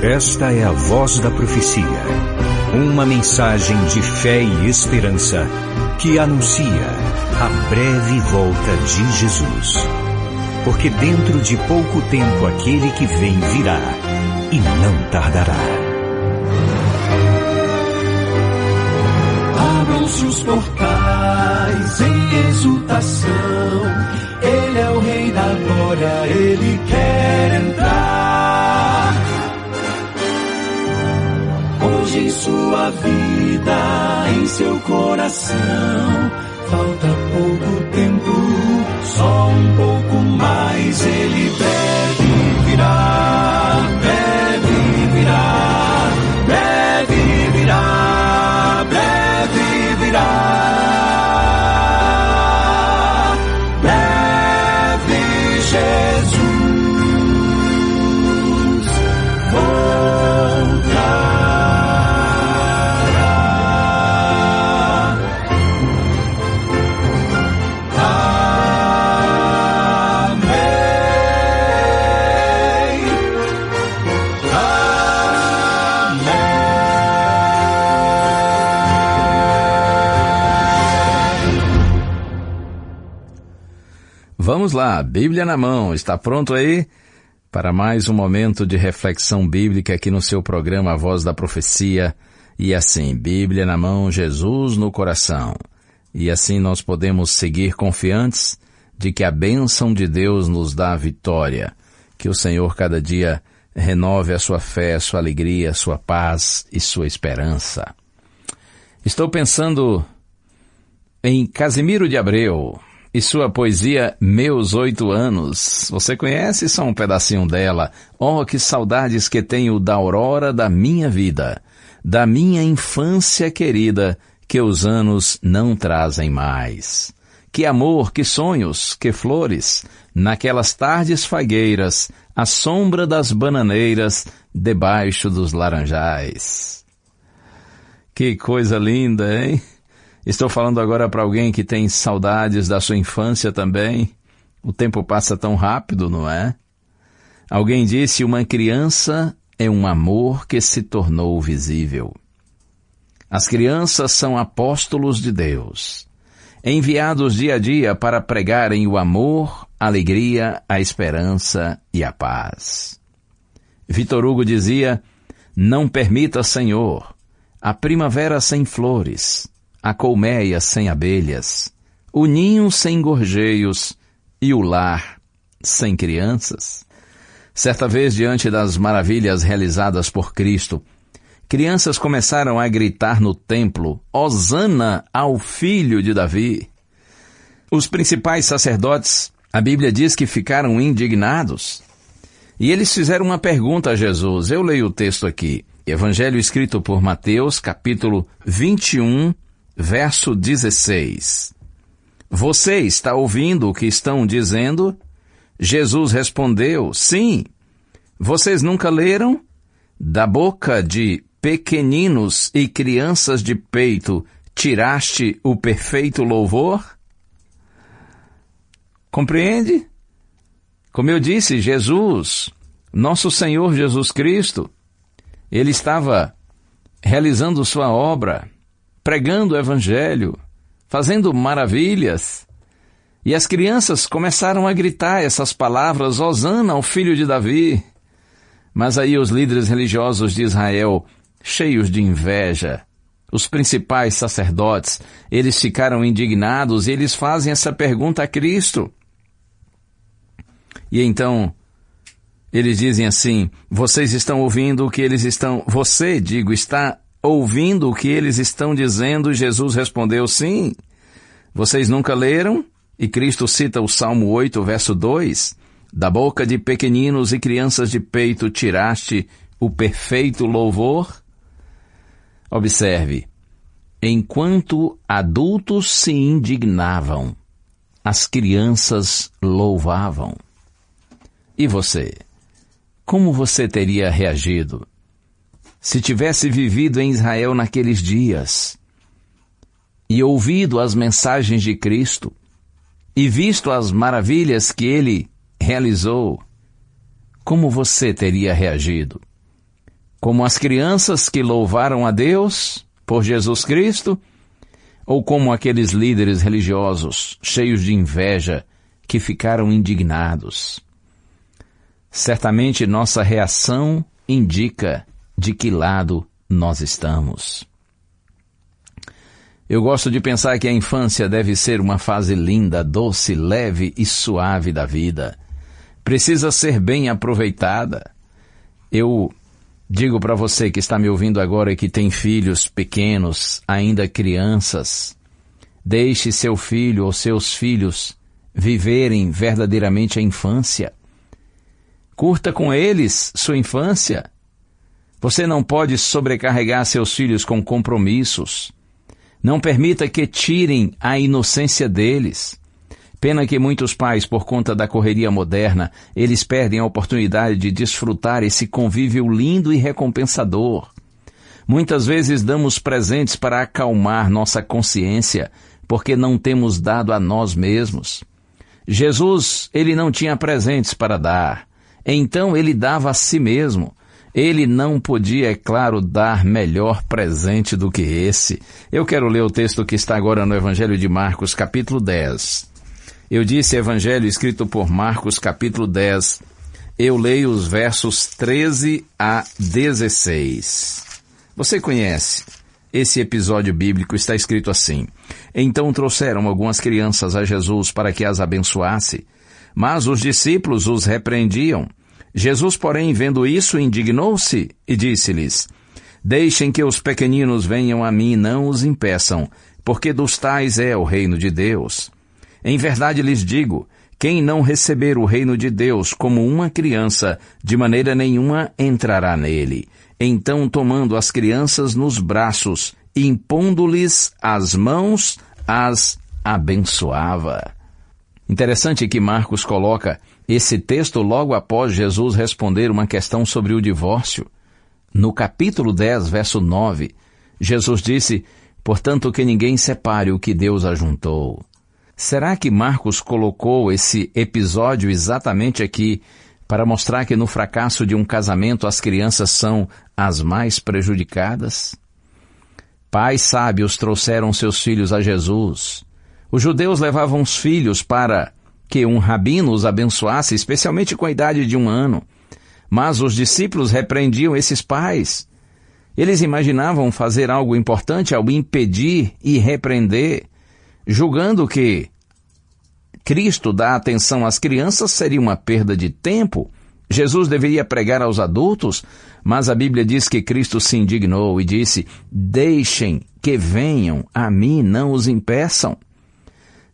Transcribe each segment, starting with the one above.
Esta é a Voz da Profecia, uma mensagem de fé e esperança que anuncia a breve volta de Jesus. Porque dentro de pouco tempo aquele que vem virá e não tardará. Abram-se os portais em exultação, Ele é o Rei da Glória, Ele quer entrar. Hoje em sua vida, em seu coração, falta pouco tempo, só um pouco mais, Ele breve virá, breve virá, breve virá, breve virá. Breve Jesus voltará. Vamos lá, Bíblia na mão, está pronto aí? Para mais um momento de reflexão bíblica aqui no seu programa A Voz da Profecia. E assim, Bíblia na mão, Jesus no coração. E assim nós podemos seguir confiantes de que a bênção de Deus nos dá a vitória. Que o Senhor cada dia renove a sua fé, a sua alegria, a sua paz e sua esperança. Estou pensando em Casimiro de Abreu e sua poesia Meus 8 Anos. Você conhece só um pedacinho dela? Oh, que saudades que tenho da aurora da minha vida, da minha infância querida, que os anos não trazem mais. Que amor, que sonhos, que flores, naquelas tardes fagueiras, à sombra das bananeiras, debaixo dos laranjais. Que coisa linda, hein? Estou falando agora para alguém que tem saudades da sua infância também. O tempo passa tão rápido, não é? Alguém disse, uma criança é um amor que se tornou visível. As crianças são apóstolos de Deus, enviados dia a dia para pregarem o amor, a alegria, a esperança e a paz. Vitor Hugo dizia, não permita, Senhor, a primavera sem flores, a colmeia sem abelhas, o ninho sem gorjeios e o lar sem crianças. Certa vez, diante das maravilhas realizadas por Cristo, crianças começaram a gritar no templo, Hosana ao filho de Davi. Os principais sacerdotes, a Bíblia diz que ficaram indignados. E eles fizeram uma pergunta a Jesus. Eu leio o texto aqui. Evangelho escrito por Mateus, capítulo 21, verso 16. Você está ouvindo o que estão dizendo? Jesus respondeu, sim. Vocês nunca leram? Da boca de pequeninos e crianças de peito tiraste o perfeito louvor? Compreende? Como eu disse, Jesus, nosso Senhor Jesus Cristo, Ele estava realizando sua obra, pregando o Evangelho, fazendo maravilhas. E as crianças começaram a gritar essas palavras, Hosana ao filho de Davi. Mas aí os líderes religiosos de Israel, cheios de inveja, os principais sacerdotes, eles ficaram indignados e eles fazem essa pergunta a Cristo. E então, eles dizem assim, vocês estão ouvindo o que eles estão... Você, está ouvindo o que eles estão dizendo? Jesus respondeu, sim. Vocês nunca leram? E Cristo cita o Salmo 8, verso 2. Da boca de pequeninos e crianças de peito tiraste o perfeito louvor? Observe, enquanto adultos se indignavam, as crianças louvavam. E você? Como você teria reagido se tivesse vivido em Israel naqueles dias e ouvido as mensagens de Cristo e visto as maravilhas que Ele realizou? Como você teria reagido? Como as crianças que louvaram a Deus por Jesus Cristo, ou como aqueles líderes religiosos cheios de inveja que ficaram indignados? Certamente nossa reação indica de que lado nós estamos. Eu gosto de pensar que a infância deve ser uma fase linda, doce, leve e suave da vida. Precisa ser bem aproveitada. Eu digo para você que está me ouvindo agora e que tem filhos pequenos, ainda crianças, deixe seu filho ou seus filhos viverem verdadeiramente a infância. Curta com eles sua infância. Você não pode sobrecarregar seus filhos com compromissos. Não permita que tirem a inocência deles. Pena que muitos pais, por conta da correria moderna, eles perdem a oportunidade de desfrutar esse convívio lindo e recompensador. Muitas vezes damos presentes para acalmar nossa consciência, porque não temos dado a nós mesmos. Jesus, ele não tinha presentes para dar, então ele dava a si mesmo. Ele não podia, é claro, dar melhor presente do que esse. Eu quero ler o texto que está agora no Evangelho de Marcos, capítulo 10. Eu disse Evangelho escrito por Marcos, capítulo 10. Eu leio os versos 13 a 16. Você conhece esse episódio bíblico? Está escrito assim: Então trouxeram algumas crianças a Jesus para que as abençoasse, mas os discípulos os repreendiam. Jesus, porém, vendo isso, indignou-se e disse-lhes: Deixem que os pequeninos venham a mim, não os impeçam, porque dos tais é o reino de Deus. Em verdade lhes digo, quem não receber o reino de Deus como uma criança, de maneira nenhuma entrará nele. Então, tomando as crianças nos braços, impondo-lhes as mãos, as abençoava. Interessante que Marcos coloca esse texto logo após Jesus responder uma questão sobre o divórcio. No capítulo 10, verso 9, Jesus disse: Portanto, que ninguém separe o que Deus ajuntou. Será que Marcos colocou esse episódio exatamente aqui para mostrar que no fracasso de um casamento as crianças são as mais prejudicadas? Pais sábios trouxeram seus filhos a Jesus. Os judeus levavam os filhos para que um rabino os abençoasse, especialmente com a idade de 1 ano. Mas os discípulos repreendiam esses pais. Eles imaginavam fazer algo importante ao impedir e repreender, julgando que Cristo dar atenção às crianças seria uma perda de tempo. Jesus deveria pregar aos adultos, mas a Bíblia diz que Cristo se indignou e disse: Deixem que venham a mim, não os impeçam.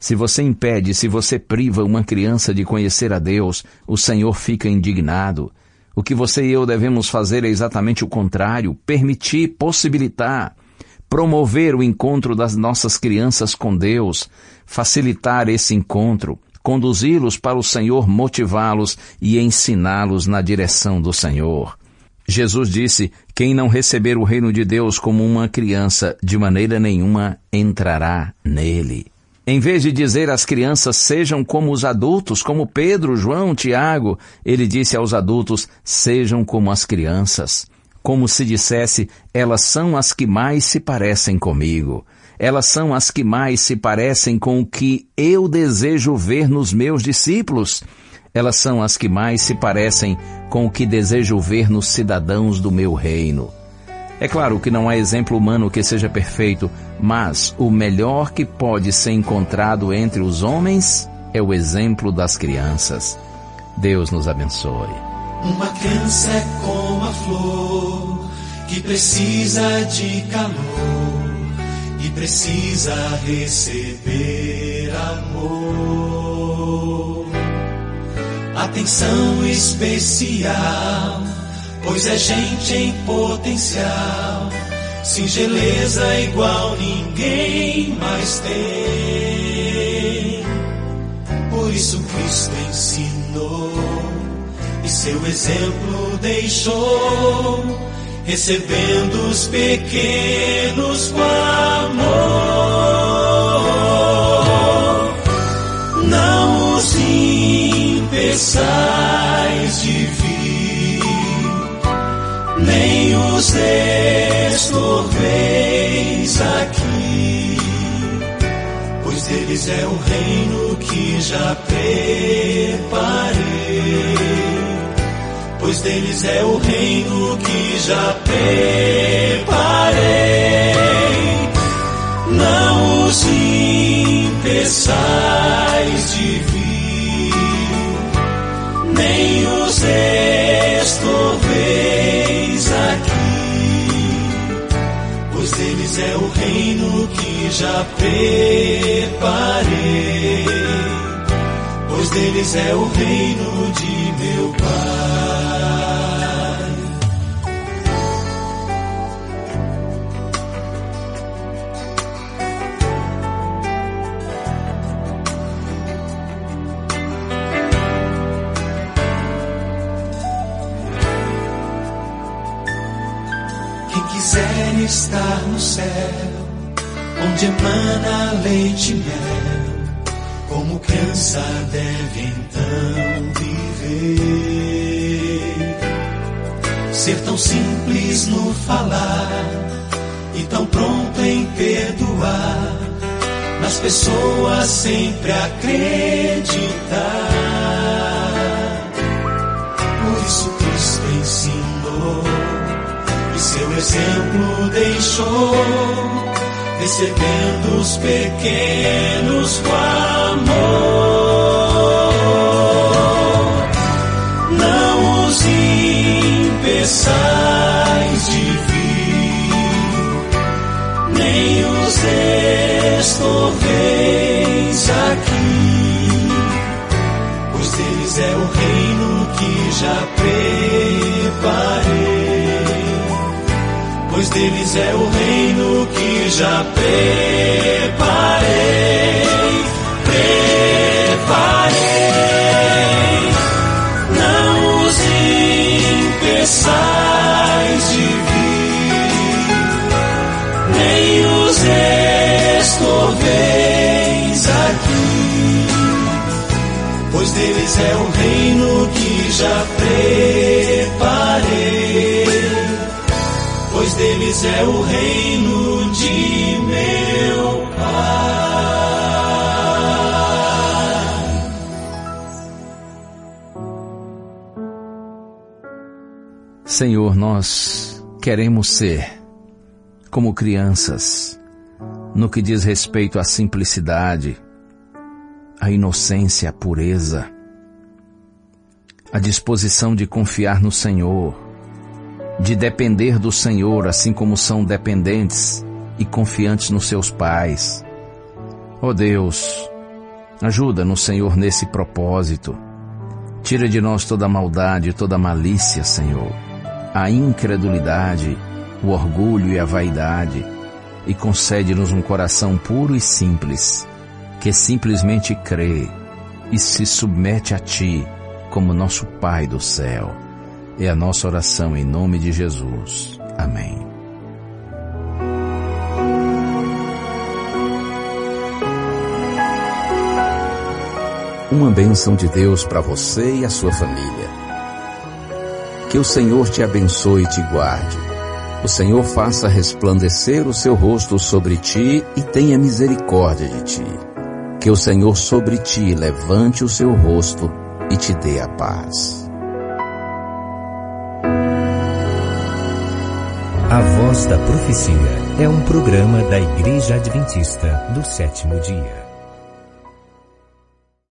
Se você impede, se você priva uma criança de conhecer a Deus, o Senhor fica indignado. O que você e eu devemos fazer é exatamente o contrário: permitir, possibilitar, promover o encontro das nossas crianças com Deus, facilitar esse encontro, conduzi-los para o Senhor, motivá-los e ensiná-los na direção do Senhor. Jesus disse: Quem não receber o reino de Deus como uma criança, de maneira nenhuma entrará nele. Em vez de dizer às crianças, sejam como os adultos, como Pedro, João, Tiago, ele disse aos adultos, sejam como as crianças. Como se dissesse, elas são as que mais se parecem comigo. Elas são as que mais se parecem com o que eu desejo ver nos meus discípulos. Elas são as que mais se parecem com o que desejo ver nos cidadãos do meu reino. É claro que não há exemplo humano que seja perfeito, mas o melhor que pode ser encontrado entre os homens é o exemplo das crianças. Deus nos abençoe. Uma criança é como a flor que precisa de calor e precisa receber amor. Atenção especial, pois é gente em potencial, singeleza igual ninguém mais tem. Por isso Cristo ensinou e seu exemplo deixou, recebendo os pequenos com amor. Não os impeçais de vir, nem os estorveis aqui, pois deles é o reino que já preparei. Pois deles é o reino que já preparei. Não os impeçais de vir, nem os estorveis aqui, pois deles é o reino que já preparei. Pois deles é o reino de meu Pai. Quem quiser estar no céu, onde emana leite e mel, como criança deve então viver. Ser tão simples no falar e tão pronto em perdoar, nas pessoas sempre acreditar. Por isso Cristo ensinou e seu exemplo deixou, recebendo os pequenos com amor. Não os impeçais de vir, nem os estorveis aqui, pois deles é o reino que já preparei. Pois deles é o reino que já preparei. Preparei. Não os impeçais de vir, nem os estorveis aqui, pois deles é o reino que já preparei. Pois deles é o reino de meu Pai. Senhor, nós queremos ser como crianças, no que diz respeito à simplicidade, à inocência, à pureza, à disposição de confiar no Senhor, de depender do Senhor, assim como são dependentes e confiantes nos seus pais. Ó Deus, ajuda-nos, Senhor, nesse propósito. Tira de nós toda a maldade, toda a malícia, Senhor, a incredulidade, o orgulho e a vaidade, e concede-nos um coração puro e simples, que simplesmente crê e se submete a Ti como nosso Pai do céu. É a nossa oração em nome de Jesus. Amém. Uma bênção de Deus para você e a sua família. Que o Senhor te abençoe e te guarde. O Senhor faça resplandecer o seu rosto sobre ti e tenha misericórdia de ti. Que o Senhor sobre ti levante o seu rosto e te dê a paz. A Voz da Profecia é um programa da Igreja Adventista do Sétimo Dia.